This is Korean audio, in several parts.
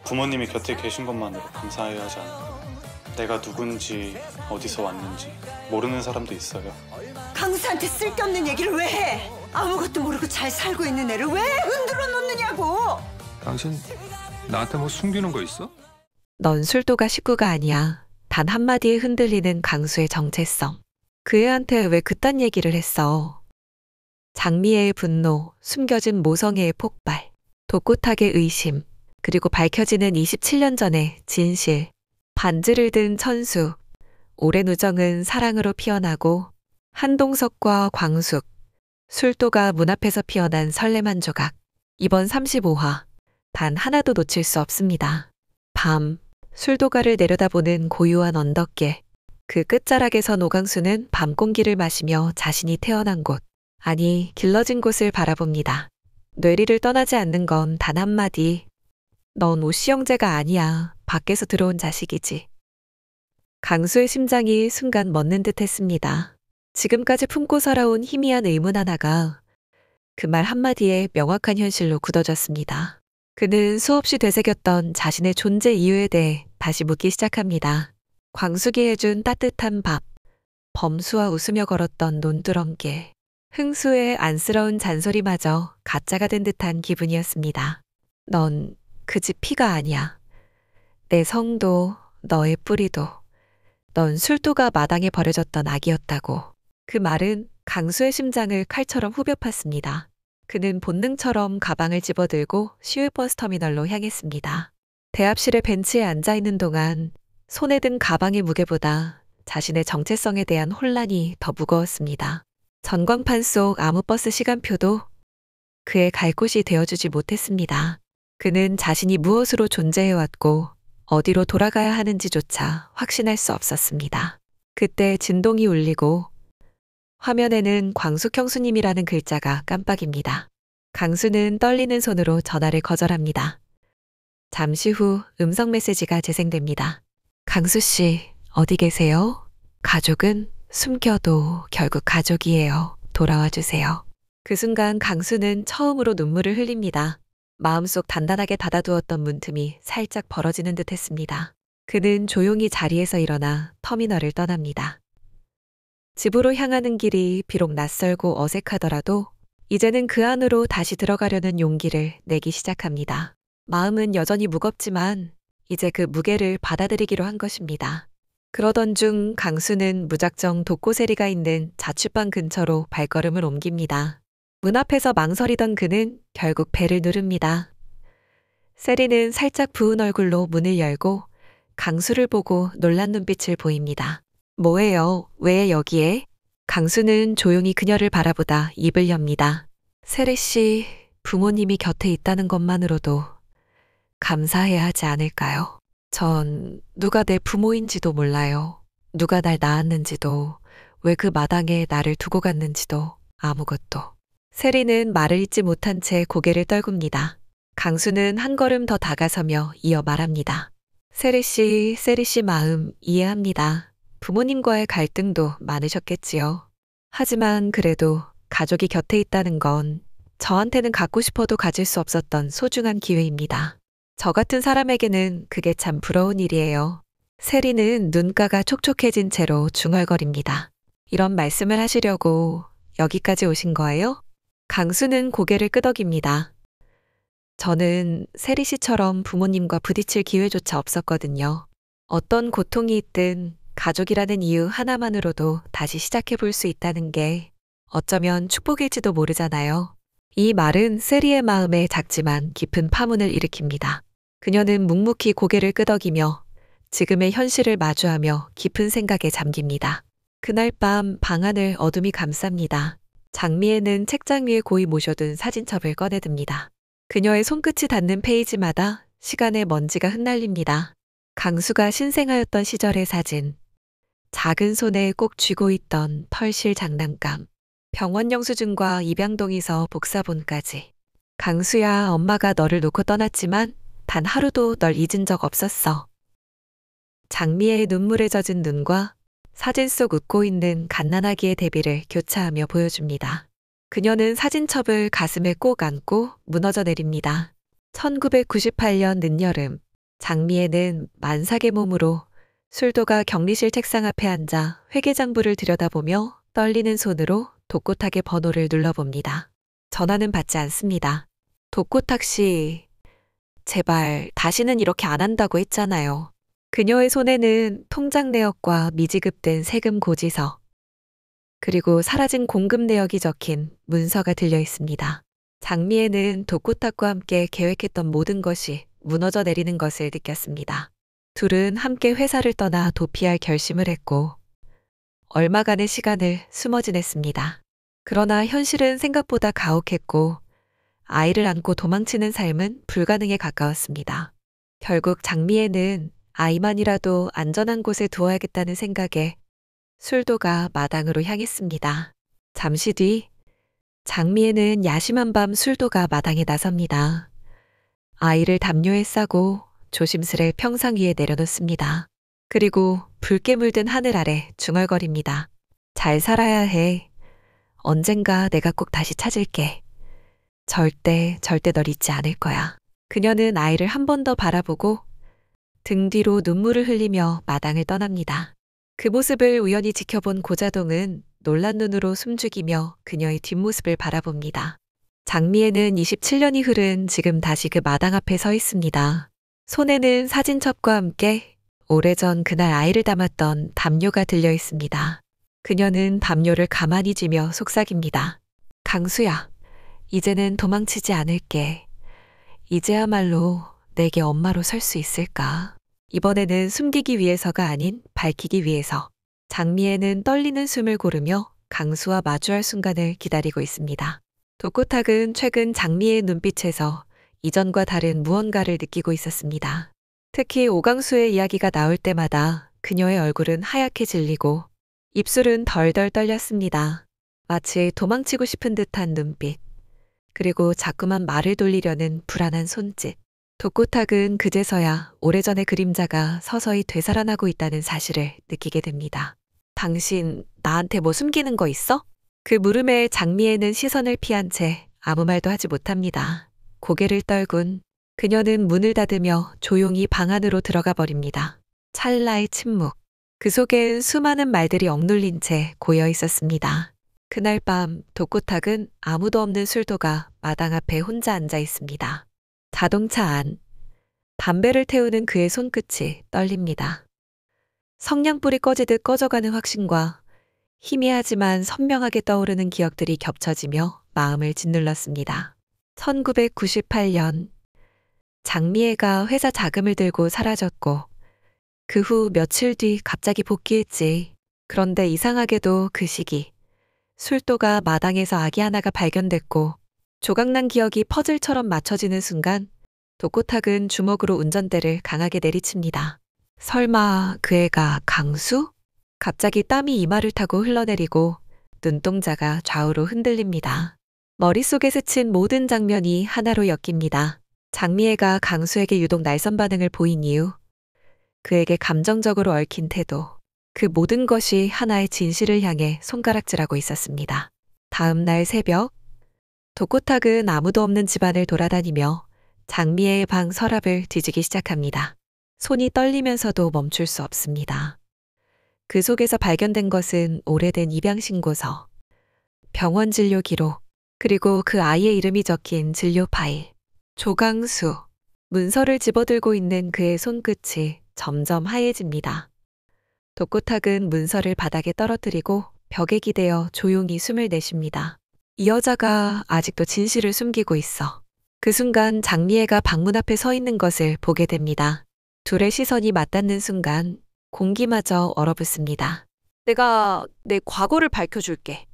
부모님이 곁에 계신 것만으로 감사해야 하지 않을까. 내가 누군지 어디서 왔는지 모르는 사람도 있어요. 강수한테 쓸데없는 얘기를 왜 해? 아무것도 모르고 잘 살고 있는 애를 왜 흔들어 놓느냐고. 당신 나한테 뭐 숨기는 거 있어? 넌 술도가 식구가 아니야. 단 한마디에 흔들리는 강수의 정체성. 그 애한테 왜 그딴 얘기를 했어? 장미애의 분노, 숨겨진 모성애의 폭발, 독고탁의 의심, 그리고 밝혀지는 27년 전의 진실. 반지를 든 천수, 오랜 우정은 사랑으로 피어나고 한동석과 광숙, 술도가 문 앞에서 피어난 설렘 한 조각. 이번 35화, 단 하나도 놓칠 수 없습니다. 밤, 술도가를 내려다보는 고요한 언덕길. 그 끝자락에서 노강수는 밤 공기를 마시며 자신이 태어난 곳, 아니 길러진 곳을 바라봅니다. 뇌리를 떠나지 않는 건 단 한마디. 넌 오씨 형제가 아니야. 밖에서 들어온 자식이지. 강수의 심장이 순간 멎는 듯 했습니다. 지금까지 품고 살아온 희미한 의문 하나가 그 말 한마디에 명확한 현실로 굳어졌습니다. 그는 수없이 되새겼던 자신의 존재 이유에 대해 다시 묻기 시작합니다. 광숙이 해준 따뜻한 밥, 범수와 웃으며 걸었던 논두렁길, 흥수의 안쓰러운 잔소리마저 가짜가 된 듯한 기분이었습니다. 넌 그 집 피가 아니야. 내 성도, 너의 뿌리도. 넌 술도가 마당에 버려졌던 악이었다고. 그 말은 강수의 심장을 칼처럼 후벼 팠습니다. 그는 본능처럼 가방을 집어들고 시외버스 터미널로 향했습니다. 대합실의 벤치에 앉아있는 동안 손에 든 가방의 무게보다 자신의 정체성에 대한 혼란이 더 무거웠습니다. 전광판 속 아무 버스 시간표도 그의 갈 곳이 되어주지 못했습니다. 그는 자신이 무엇으로 존재해왔고 어디로 돌아가야 하는지조차 확신할 수 없었습니다. 그때 진동이 울리고 화면에는 광숙 형수님이라는 글자가 깜빡입니다. 강수는 떨리는 손으로 전화를 거절합니다. 잠시 후 음성 메시지가 재생됩니다. 강수 씨, 어디 계세요? 가족은 숨겨도 결국 가족이에요. 돌아와 주세요. 그 순간 강수는 처음으로 눈물을 흘립니다. 마음속 단단하게 닫아두었던 문틈이 살짝 벌어지는 듯 했습니다. 그는 조용히 자리에서 일어나 터미널을 떠납니다. 집으로 향하는 길이 비록 낯설고 어색하더라도 이제는 그 안으로 다시 들어가려는 용기를 내기 시작합니다. 마음은 여전히 무겁지만 이제 그 무게를 받아들이기로 한 것입니다. 그러던 중 강수는 무작정 독고세리가 있는 자취방 근처로 발걸음을 옮깁니다. 문 앞에서 망설이던 그는 결국 벨을 누릅니다. 세리는 살짝 부은 얼굴로 문을 열고 강수를 보고 놀란 눈빛을 보입니다. 뭐예요? 왜 여기에? 강수는 조용히 그녀를 바라보다 입을 엽니다. 세리 씨, 부모님이 곁에 있다는 것만으로도 감사해야 하지 않을까요? 전 누가 내 부모인지도 몰라요. 누가 날 낳았는지도, 왜 그 마당에 나를 두고 갔는지도 아무것도. 세리는 말을 잇지 못한 채 고개를 떨굽니다. 강수는 한 걸음 더 다가서며 이어 말합니다. 세리 씨 마음 이해합니다. 부모님과의 갈등도 많으셨겠지요. 하지만 그래도 가족이 곁에 있다는 건 저한테는 갖고 싶어도 가질 수 없었던 소중한 기회입니다. 저 같은 사람에게는 그게 참 부러운 일이에요. 세리는 눈가가 촉촉해진 채로 중얼거립니다. 이런 말씀을 하시려고 여기까지 오신 거예요? 강수는 고개를 끄덕입니다. 저는 세리 씨처럼 부모님과 부딪힐 기회조차 없었거든요. 어떤 고통이 있든 가족이라는 이유 하나만으로도 다시 시작해 볼 수 있다는 게 어쩌면 축복일지도 모르잖아요. 이 말은 세리의 마음에 작지만 깊은 파문을 일으킵니다. 그녀는 묵묵히 고개를 끄덕이며 지금의 현실을 마주하며 깊은 생각에 잠깁니다. 그날 밤 방안을 어둠이 감쌉니다. 장미애는 책장 위에 고이 모셔둔 사진첩을 꺼내듭니다. 그녀의 손끝이 닿는 페이지마다 시간의 먼지가 흩날립니다. 강수가 신생아였던 시절의 사진, 작은 손에 꼭 쥐고 있던 털실 장난감, 병원 영수증과 입양동에서 복사본까지. 강수야, 엄마가 너를 놓고 떠났지만 단 하루도 널 잊은 적 없었어. 장미애의 눈물에 젖은 눈과 사진 속 웃고 있는 갓난아기의 대비를 교차하며 보여줍니다. 그녀는 사진첩을 가슴에 꼭 안고 무너져 내립니다. 1998년 늦여름, 장미애는 만삭의 몸으로 술도가 격리실 책상 앞에 앉아 회계장부를 들여다보며 떨리는 손으로 독고탁의 번호를 눌러봅니다. 전화는 받지 않습니다. 독고탁 씨, 제발 다시는 이렇게 안 한다고 했잖아요. 그녀의 손에는 통장 내역과 미지급된 세금 고지서, 그리고 사라진 공급 내역이 적힌 문서가 들려 있습니다. 장미애는 독고탁과 함께 계획했던 모든 것이 무너져 내리는 것을 느꼈습니다. 둘은 함께 회사를 떠나 도피할 결심을 했고 얼마간의 시간을 숨어 지냈습니다. 그러나 현실은 생각보다 가혹했고 아이를 안고 도망치는 삶은 불가능에 가까웠습니다. 결국 장미애는 아이만이라도 안전한 곳에 두어야겠다는 생각에 술도가 마당으로 향했습니다. 잠시 뒤 장미애는 야심한 밤 술도가 마당에 나섭니다. 아이를 담요에 싸고 조심스레 평상 위에 내려놓습니다. 그리고 붉게 물든 하늘 아래 중얼거립니다. 잘 살아야 해. 언젠가 내가 꼭 다시 찾을게. 절대 널 잊지 않을 거야. 그녀는 아이를 한 번 더 바라보고 등 뒤로 눈물을 흘리며 마당을 떠납니다. 그 모습을 우연히 지켜본 고자동은 놀란 눈으로 숨죽이며 그녀의 뒷모습을 바라봅니다. 장미애는 27년이 흐른 지금 다시 그 마당 앞에 서 있습니다. 손에는 사진첩과 함께 오래전 그날 아이를 담았던 담요가 들려 있습니다. 그녀는 담요를 가만히 쥐며 속삭입니다. 강수야, 이제는 도망치지 않을게. 이제야말로 내게 엄마로 설 수 있을까? 이번에는 숨기기 위해서가 아닌 밝히기 위해서. 장미애는 떨리는 숨을 고르며 강수와 마주할 순간을 기다리고 있습니다. 독고탁은 최근 장미애의 눈빛에서 이전과 다른 무언가를 느끼고 있었습니다. 특히 오강수의 이야기가 나올 때마다 그녀의 얼굴은 하얗게 질리고 입술은 덜덜 떨렸습니다. 마치 도망치고 싶은 듯한 눈빛, 그리고 자꾸만 말을 돌리려는 불안한 손짓. 독고탁은 그제서야 오래전의 그림자가 서서히 되살아나고 있다는 사실을 느끼게 됩니다. 당신 나한테 뭐 숨기는 거 있어? 그 물음에 장미애는 시선을 피한 채 아무 말도 하지 못합니다. 고개를 떨군 그녀는 문을 닫으며 조용히 방 안으로 들어가 버립니다. 찰나의 침묵. 그 속엔 수많은 말들이 억눌린 채 고여 있었습니다. 그날 밤 독고탁은 아무도 없는 술도가 마당 앞에 혼자 앉아 있습니다. 자동차 안. 담배를 태우는 그의 손끝이 떨립니다. 성냥불이 꺼지듯 꺼져가는 확신과 희미하지만 선명하게 떠오르는 기억들이 겹쳐지며 마음을 짓눌렀습니다. 1998년 장미애가 회사 자금을 들고 사라졌고 그 후 며칠 뒤 갑자기 복귀했지. 그런데 이상하게도 그 시기 술도가 마당에서 아기 하나가 발견됐고 조각난 기억이 퍼즐처럼 맞춰지는 순간 독고탁은 주먹으로 운전대를 강하게 내리칩니다. 설마 그 애가 강수? 갑자기 땀이 이마를 타고 흘러내리고 눈동자가 좌우로 흔들립니다. 머릿속에 스친 모든 장면이 하나로 엮입니다. 장미애가 강수에게 유독 날선 반응을 보인 이유, 그에게 감정적으로 얽힌 태도, 그 모든 것이 하나의 진실을 향해 손가락질하고 있었습니다. 다음 날 새벽, 독고탁은 아무도 없는 집안을 돌아다니며 장미애의 방 서랍을 뒤지기 시작합니다. 손이 떨리면서도 멈출 수 없습니다. 그 속에서 발견된 것은 오래된 입양신고서, 병원 진료 기록, 그리고 그 아이의 이름이 적힌 진료 파일. 조강수. 문서를 집어들고 있는 그의 손끝이 점점 하얘집니다. 독고탁은 문서를 바닥에 떨어뜨리고 벽에 기대어 조용히 숨을 내쉽니다. 이 여자가 아직도 진실을 숨기고 있어. 그 순간 장미애가 방문 앞에 서 있는 것을 보게 됩니다. 둘의 시선이 맞닿는 순간 공기마저 얼어붙습니다. 내가 내 과거를 밝혀줄게.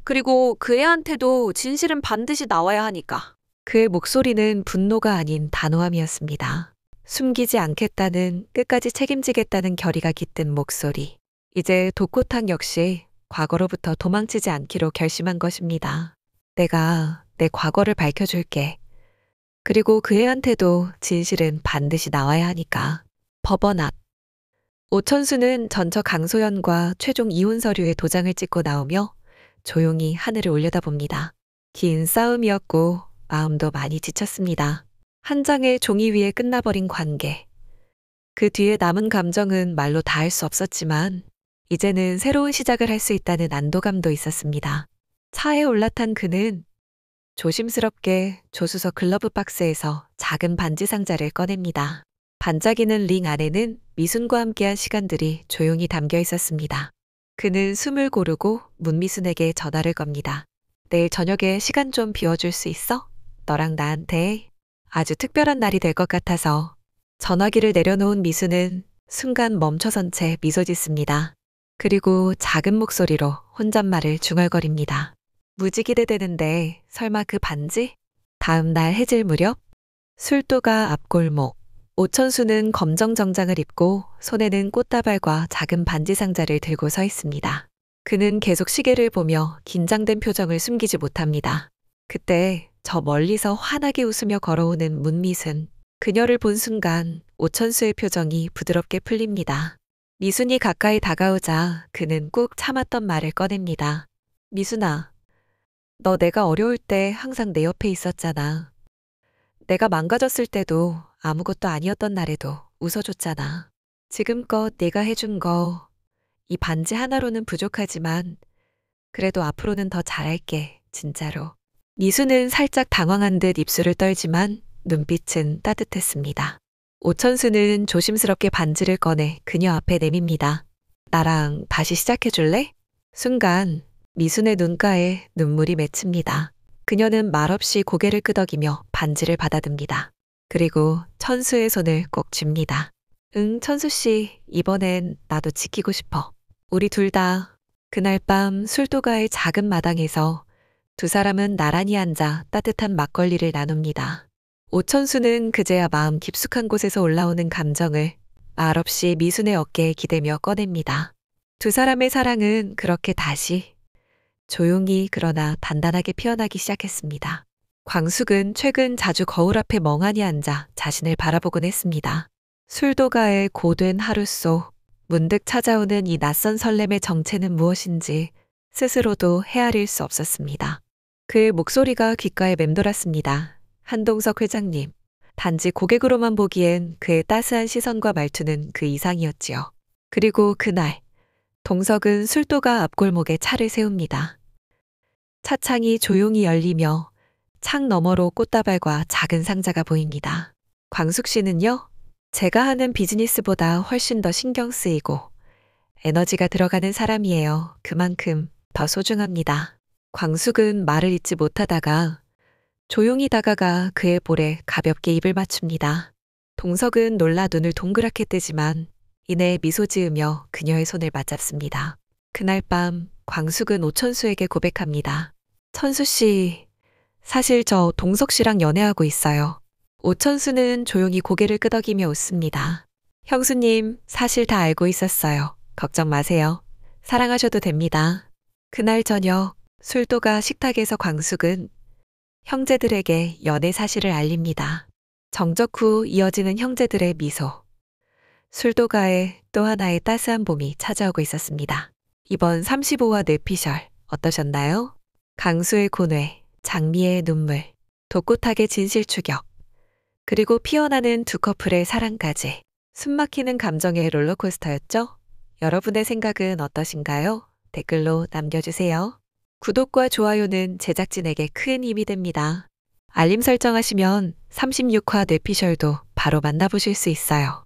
그리고 그 애한테도 진실은 반드시 나와야 하니까. 그의 목소리는 분노가 아닌 단호함이었습니다. 숨기지 않겠다는, 끝까지 책임지겠다는 결의가 깃든 목소리. 이제 독고탁 역시 과거로부터 도망치지 않기로 결심한 것입니다. 내가 내 과거를 밝혀줄게. 그리고 그 애한테도 진실은 반드시 나와야 하니까. 법원 앞. 오천수는 전처 강소연과 최종 이혼 서류에 도장을 찍고 나오며 조용히 하늘을 올려다봅니다. 긴 싸움이었고 마음도 많이 지쳤습니다. 한 장의 종이 위에 끝나버린 관계. 그 뒤에 남은 감정은 말로 다 할 수 없었지만 이제는 새로운 시작을 할 수 있다는 안도감도 있었습니다. 차에 올라탄 그는 조심스럽게 조수석 글러브 박스에서 작은 반지 상자를 꺼냅니다. 반짝이는 링 안에는 미순과 함께한 시간들이 조용히 담겨 있었습니다. 그는 숨을 고르고 문미순에게 전화를 겁니다. 내일 저녁에 시간 좀 비워줄 수 있어? 너랑 나한테 아주 특별한 날이 될 것 같아서. 전화기를 내려놓은 미순은 순간 멈춰선 채 미소 짓습니다. 그리고 작은 목소리로 혼잣말을 중얼거립니다. 무지 기대되는데 설마 그 반지? 다음 날 해질 무렵 술도가 앞골목. 오천수는 검정 정장을 입고 손에는 꽃다발과 작은 반지 상자를 들고 서 있습니다. 그는 계속 시계를 보며 긴장된 표정을 숨기지 못합니다. 그때 저 멀리서 환하게 웃으며 걸어오는 문미순. 그녀를 본 순간 오천수의 표정이 부드럽게 풀립니다. 미순이 가까이 다가오자 그는 꾹 참았던 말을 꺼냅니다. 미순아, 너 내가 어려울 때 항상 내 옆에 있었잖아. 내가 망가졌을 때도 아무것도 아니었던 날에도 웃어줬잖아. 지금껏 내가 해준 거, 이 반지 하나로는 부족하지만 그래도 앞으로는 더 잘할게, 진짜로. 미수는 살짝 당황한 듯 입술을 떨지만 눈빛은 따뜻했습니다. 오천수는 조심스럽게 반지를 꺼내 그녀 앞에 내밉니다. 나랑 다시 시작해줄래? 순간 미순의 눈가에 눈물이 맺힙니다. 그녀는 말없이 고개를 끄덕이며 반지를 받아듭니다. 그리고 천수의 손을 꼭 쥡니다. 응, 천수씨, 이번엔 나도 지키고 싶어. 우리 둘 다. 그날 밤 술도가의 작은 마당에서 두 사람은 나란히 앉아 따뜻한 막걸리를 나눕니다. 오천수는 그제야 마음 깊숙한 곳에서 올라오는 감정을 말없이 미순의 어깨에 기대며 꺼냅니다. 두 사람의 사랑은 그렇게 다시 조용히 그러나 단단하게 피어나기 시작했습니다. 광숙은 최근 자주 거울 앞에 멍하니 앉아 자신을 바라보곤 했습니다. 술도가의 고된 하루 속 문득 찾아오는 이 낯선 설렘의 정체는 무엇인지 스스로도 헤아릴 수 없었습니다. 그의 목소리가 귓가에 맴돌았습니다. 한동석 회장님, 단지 고객으로만 보기엔 그의 따스한 시선과 말투는 그 이상이었지요. 그리고 그날 동석은 술도가 앞골목에 차를 세웁니다. 차창이 조용히 열리며 창 너머로 꽃다발과 작은 상자가 보입니다. 광숙 씨는요? 제가 하는 비즈니스보다 훨씬 더 신경 쓰이고 에너지가 들어가는 사람이에요. 그만큼 더 소중합니다. 광숙은 말을 잇지 못하다가 조용히 다가가 그의 볼에 가볍게 입을 맞춥니다. 동석은 놀라 눈을 동그랗게 뜨지만 이내 미소 지으며 그녀의 손을 맞잡습니다. 그날 밤 광숙은 오천수에게 고백합니다. 천수 씨, 사실 저 동석 씨랑 연애하고 있어요. 오천수는 조용히 고개를 끄덕이며 웃습니다. 형수님, 사실 다 알고 있었어요. 걱정 마세요. 사랑하셔도 됩니다. 그날 저녁 술도가 식탁에서 광숙은 형제들에게 연애 사실을 알립니다. 정적 후 이어지는 형제들의 미소. 술도가에 또 하나의 따스한 봄이 찾아오고 있었습니다. 이번 35화 뇌피셜 어떠셨나요? 강수의 고뇌, 장미의 눈물, 독고탁의 진실 추격, 그리고 피어나는 두 커플의 사랑까지 숨막히는 감정의 롤러코스터였죠? 여러분의 생각은 어떠신가요? 댓글로 남겨주세요. 구독과 좋아요는 제작진에게 큰 힘이 됩니다. 알림 설정하시면 36화 뇌피셜도 바로 만나보실 수 있어요.